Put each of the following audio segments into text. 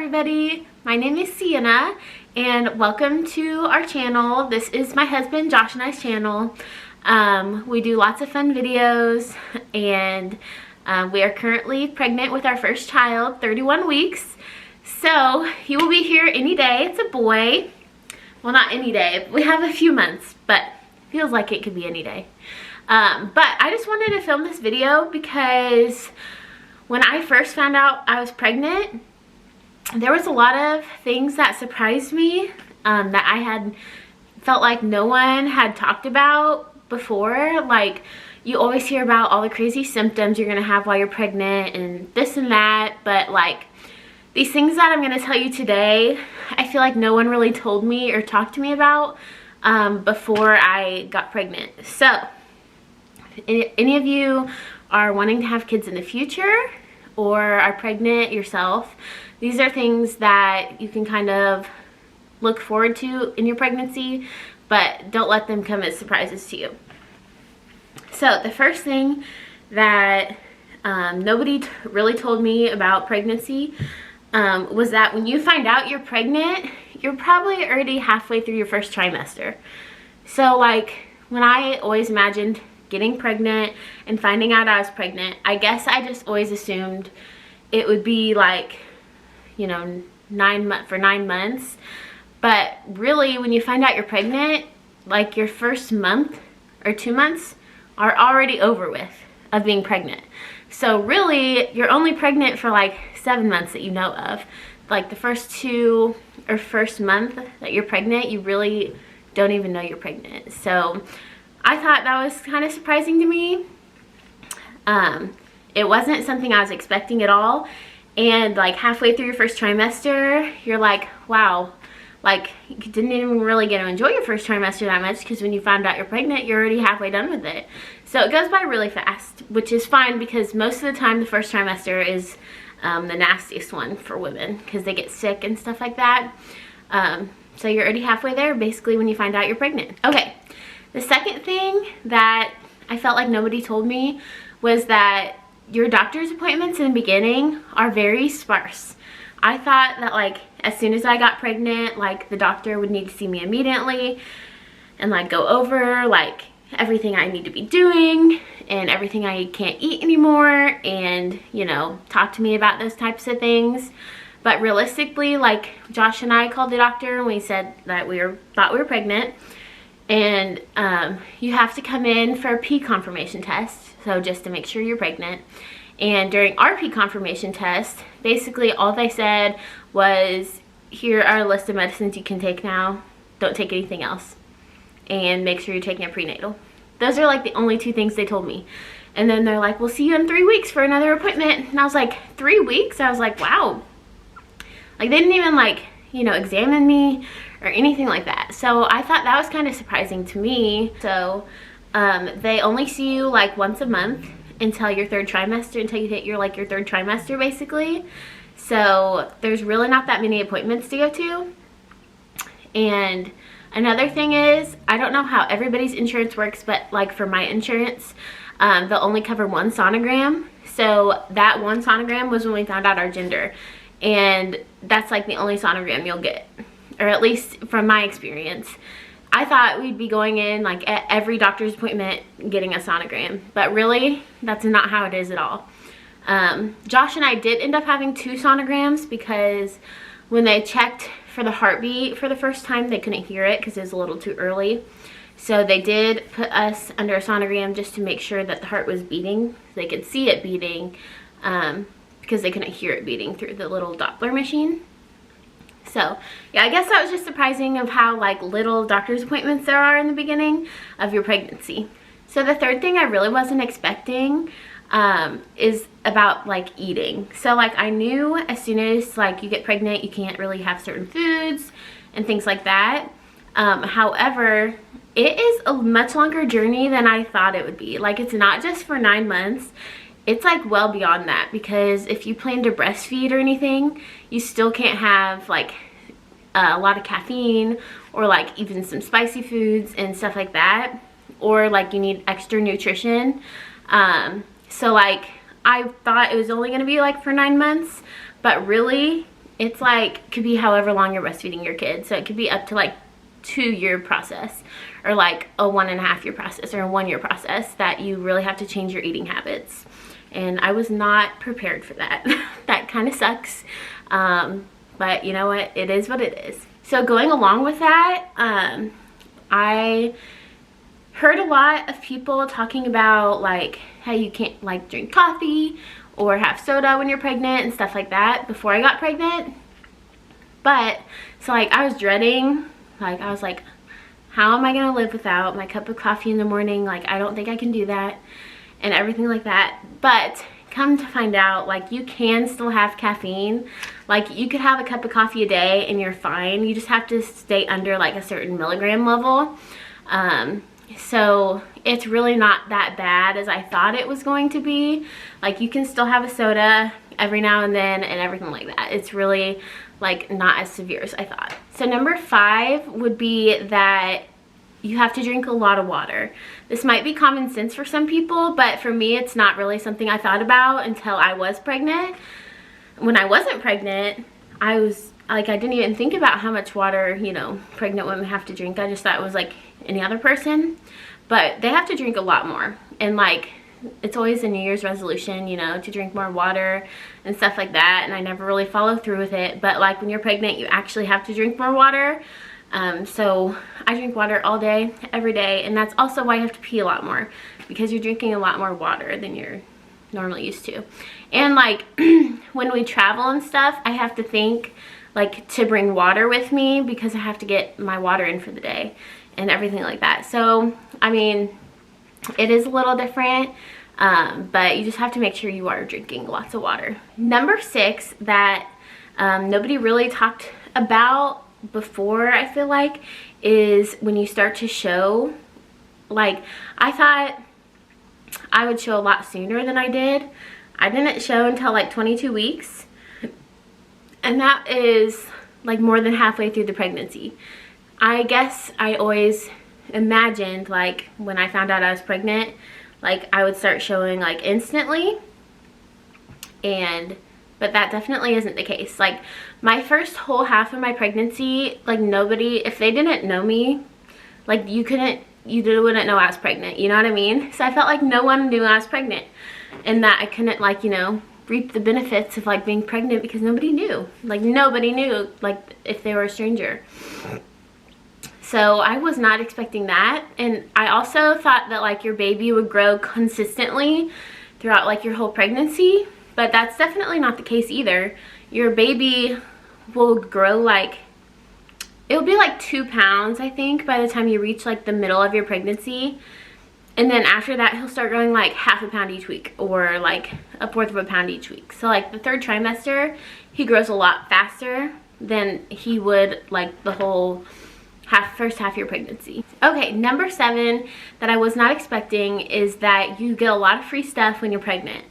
everybody, my name is Sienna and welcome to our channel. This is my husband Josh and I's channel. We do lots of fun videos and we are currently pregnant with our first child, 31 weeks. So he will be here any day. It's a boy. Well, not any day. We have a few months, but feels like it could be any day. But I just wanted to film this video because when I first found out I was pregnant, there was a lot of things that surprised me that I had felt like no one had talked about before. Like, you always hear about all the crazy symptoms you're gonna have while you're pregnant and this and that, but like these things that I'm gonna tell you today, I feel like no one really told me or talked to me about before I got pregnant. So if any of you are wanting to have kids in the future or are pregnant yourself, these are things that you can kind of look forward to in your pregnancy, but don't let them come as surprises to you. So the first thing that nobody really told me about pregnancy was that when you find out you're pregnant, you're probably already halfway through your first trimester. So like, when I always imagined getting pregnant and finding out I was pregnant, I guess I just always assumed it would be like, you know, 9 months. But really, when you find out you're pregnant, like your first month or 2 months are already over with of being pregnant. So really, you're only pregnant for like 7 months that you know of. Like the first 2 or first month that you're pregnant, you really don't even know you're pregnant. So I thought that was kind of surprising to me. It wasn't something I was expecting at all. And like halfway through your first trimester, you're like, wow, like you didn't even really get to enjoy your first trimester that much, because when you found out you're pregnant, you're already halfway done with it. So it goes by really fast, which is fine because most of the time the first trimester is the nastiest one for women because they get sick and stuff like that. So you're already halfway there basically when you find out you're pregnant. Okay, the second thing that I felt like nobody told me was that your doctor's appointments in the beginning are very sparse. I thought that like as soon as I got pregnant, like the doctor would need to see me immediately and like go over like everything I need to be doing and everything I can't eat anymore, and you know, talk to me about those types of things. But realistically, like Josh and I called the doctor and we said that thought we were pregnant, and you have to come in for a pee confirmation test, so just to make sure you're pregnant. And during our pee confirmation test, basically all they said was, here are a list of medicines you can take now, don't take anything else, and make sure you're taking a prenatal. Those are like the only 2 things they told me. And then they're like, we'll see you in 3 weeks for another appointment. And I was like, 3 weeks? I was like, wow. Like they didn't even like, you know, examine me or anything like that. So I thought that was kind of surprising to me. So they only see you like once a month until your 3rd trimester, until you hit your 3rd trimester basically. So there's really not that many appointments to go to. And another thing is, I don't know how everybody's insurance works, but like for my insurance, they'll only cover 1 sonogram. So that 1 sonogram was when we found out our gender. And that's like the only sonogram you'll get, or at least from my experience. I thought we'd be going in like at every doctor's appointment getting a sonogram, but really that's not how it is at all. Josh and I did end up having 2 sonograms because when they checked for the heartbeat for the first time, they couldn't hear it because it was a little too early. So they did put us under a sonogram just to make sure that the heart was beating. They could see it beating because they couldn't hear it beating through the little Doppler machine. So yeah, I guess that was just surprising of how like little doctor's appointments there are in the beginning of your pregnancy. So the third thing I really wasn't expecting is about like eating. So like I knew as soon as like you get pregnant, you can't really have certain foods and things like that. However, it is a much longer journey than I thought it would be. Like it's not just for 9 months. It's like well beyond that, because if you plan to breastfeed or anything, you still can't have like a lot of caffeine or like even some spicy foods and stuff like that, or like you need extra nutrition. So like I thought it was only going to be like for 9 months, but really it's like, could be however long you're breastfeeding your kid. So it could be up to like 2-year process, or like a 1.5-year process, or a 1-year process that you really have to change your eating habits. And I was not prepared for that. That kind of sucks. But you know what? It is what it is. So going along with that, I heard a lot of people talking about like how you can't like drink coffee or have soda when you're pregnant and stuff like that before I got pregnant. But so like I was dreading, like I was like, how am I gonna live without my cup of coffee in the morning? Like I don't think I can do that, and everything like that. But come to find out, like you can still have caffeine. Like you could have a cup of coffee a day and you're fine. You just have to stay under like a certain milligram level. So it's really not that bad as I thought it was going to be. Like you can still have a soda every now and then and everything like that. It's really like not as severe as I thought. So number 5 would be that you have to drink a lot of water. This might be common sense for some people, but for me it's not really something I thought about until I was pregnant. When I wasn't pregnant, I was like, I didn't even think about how much water, you know, pregnant women have to drink. I just thought it was like any other person, but they have to drink a lot more. And like, it's always a New Year's resolution, you know, to drink more water and stuff like that. And I never really follow through with it. But like when you're pregnant, you actually have to drink more water. So I drink water all day, every day. And that's also why you have to pee a lot more, because you're drinking a lot more water than you're normally used to. And like when we travel and stuff, I have to think like to bring water with me, because I have to get my water in for the day and everything like that. So I mean, it is a little different, but you just have to make sure you are drinking lots of water. Number 6 that nobody really talked about before, I feel like, is when you start to show. Like I thought I would show a lot sooner than I did. I didn't show until like 22 weeks. And that is like more than halfway through the pregnancy. I guess I always imagined like when I found out I was pregnant, like I would start showing like instantly. But that definitely isn't the case. Like my first whole half of my pregnancy, like nobody, if they didn't know me, like you wouldn't know I was pregnant, you know what I mean? So I felt like no one knew I was pregnant, and that I couldn't like, you know, reap the benefits of like being pregnant, because nobody knew. Like nobody knew, like if they were a stranger. So I was not expecting that. And I also thought that like your baby would grow consistently throughout like your whole pregnancy, but that's definitely not the case either. Your baby will grow like, it'll be like 2 pounds, I think, by the time you reach like the middle of your pregnancy. And then after that, he'll start growing like 1/2 pound each week, or like 1/4 pound each week. So like the 3rd trimester, he grows a lot faster than he would like the whole first half of your pregnancy. Okay, number 7 that I was not expecting is that you get a lot of free stuff when you're pregnant.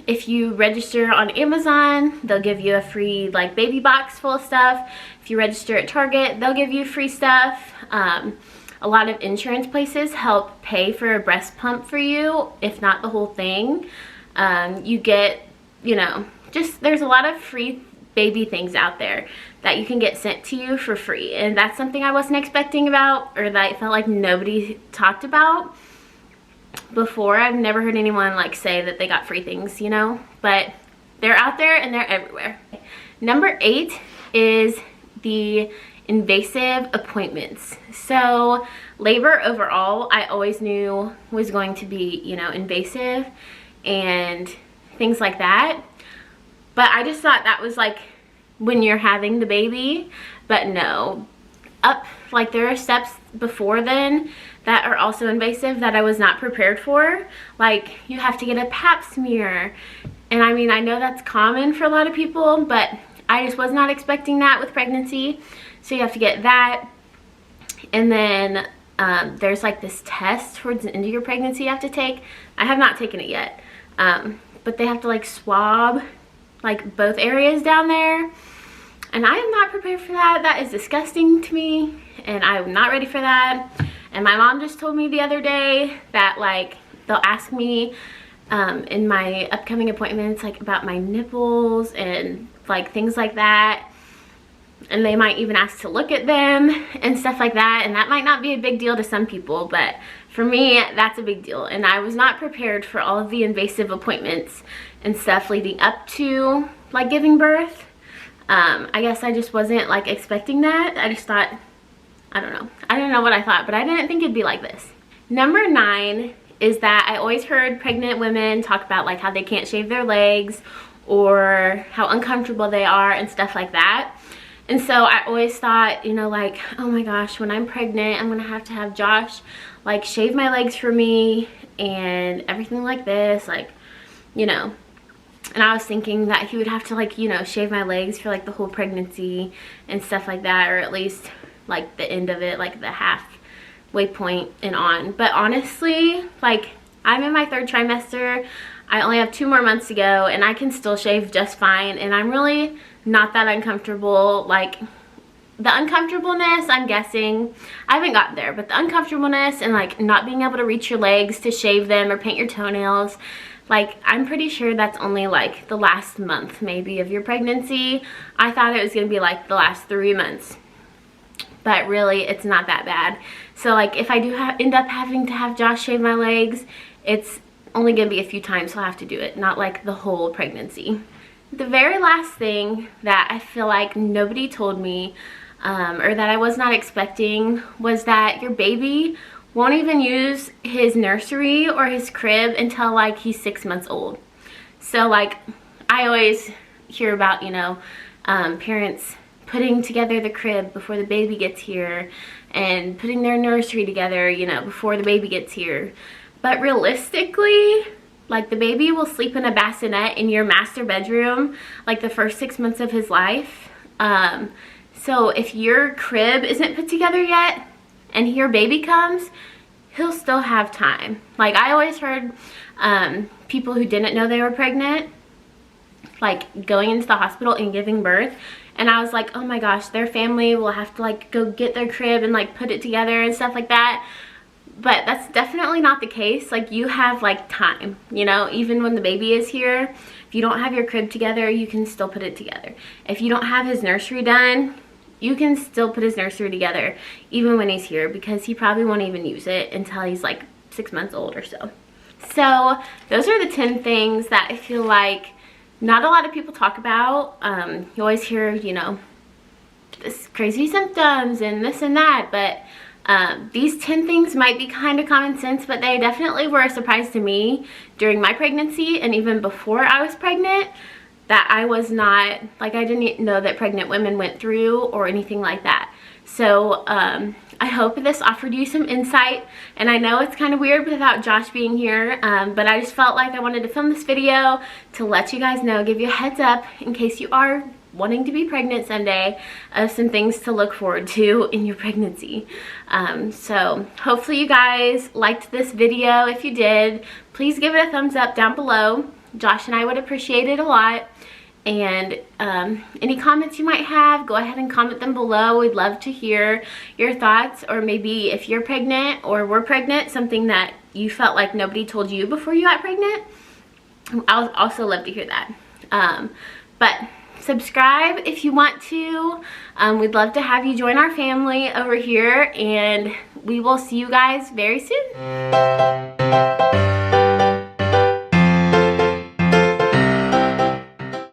If you register on Amazon, they'll give you a free like baby box full of stuff. If you register at Target, they'll give you free stuff. A lot of insurance places help pay for a breast pump for you, if not the whole thing. You get, you know, just there's a lot of free baby things out there that you can get sent to you for free. And that's something I wasn't expecting about, or that I felt like nobody talked about before. I've never heard anyone like say that they got free things, you know, but they're out there and they're everywhere. Number 8 is the invasive appointments. So labor overall, I always knew was going to be, you know, invasive and things like that. But I just thought that was like when you're having the baby. But no, like there are steps before then that are also invasive that I was not prepared for. Like you have to get a pap smear. And I mean, I know that's common for a lot of people, but I just was not expecting that with pregnancy. So you have to get that. And then there's like this test towards the end of your pregnancy you have to take. I have not taken it yet. But they have to like swab like both areas down there. And I am not prepared for that. That is disgusting to me. And I'm not ready for that. And my mom just told me the other day that like they'll ask me in my upcoming appointments like about my nipples and like things like that. And they might even ask to look at them and stuff like that. And that might not be a big deal to some people, but for me, that's a big deal. And I was not prepared for all of the invasive appointments and stuff leading up to like giving birth. I guess I just wasn't like expecting that. I just thought, I don't know. I don't know what I thought, but I didn't think it'd be like this. Number 9 is that I always heard pregnant women talk about like how they can't shave their legs or how uncomfortable they are and stuff like that. And so I always thought, you know, like, oh my gosh, when I'm pregnant, I'm gonna have to have Josh like shave my legs for me and everything like this, like, you know. And I was thinking that he would have to like, you know, shave my legs for like the whole pregnancy and stuff like that, or at least like the end of it, like the halfway point and on. But honestly, like, I'm in my 3rd trimester. I only have 2 more months to go and I can still shave just fine, and I'm really not that uncomfortable. Like, the uncomfortableness, I'm guessing, I haven't gotten there, but the uncomfortableness and like not being able to reach your legs to shave them or paint your toenails, like, I'm pretty sure that's only like the last month maybe of your pregnancy. I thought it was gonna be like the last 3 months, but really it's not that bad. So like, if I do end up having to have Josh shave my legs, it's only gonna be a few times he'll have to do it, not like the whole pregnancy. The very last thing that I feel like nobody told me, or that I was not expecting, was that your baby won't even use his nursery or his crib until like he's 6 months old. So like, I always hear about, you know, parents putting together the crib before the baby gets here and putting their nursery together, you know, before the baby gets here. But realistically, like, the baby will sleep in a bassinet in your master bedroom like the first 6 months of his life. So if your crib isn't put together yet and your baby comes, he'll still have time. Like, I always heard people who didn't know they were pregnant like going into the hospital and giving birth, and I was like, oh my gosh, their family will have to like go get their crib and like put it together and stuff like that. But that's definitely not the case. Like, you have like time, you know, even when the baby is here. If you don't have your crib together, you can still put it together. If you don't have his nursery done, you can still put his nursery together even when he's here, because he probably won't even use it until he's like 6 months old or so. So those are the 10 things that I feel like not a lot of people talk about. You always hear, you know, this crazy symptoms and this and that, but these 10 things might be kind of common sense, but they definitely were a surprise to me during my pregnancy and even before I was pregnant, that I was not, like, I didn't know that pregnant women went through or anything like that. So I hope this offered you some insight, and I know it's kind of weird without Josh being here, but I just felt like I wanted to film this video to let you guys know, give you a heads up in case you are wanting to be pregnant someday, of some things to look forward to in your pregnancy. So hopefully you guys liked this video. If you did, please give it a thumbs up down below. Josh and I would appreciate it a lot. And any comments you might have, go ahead and comment them below. We'd love to hear your thoughts, or maybe if you're pregnant or were pregnant, something that you felt like nobody told you before you got pregnant. I'll also love to hear that. But subscribe if you want to. We'd love to have you join our family over here, and we will see you guys very soon.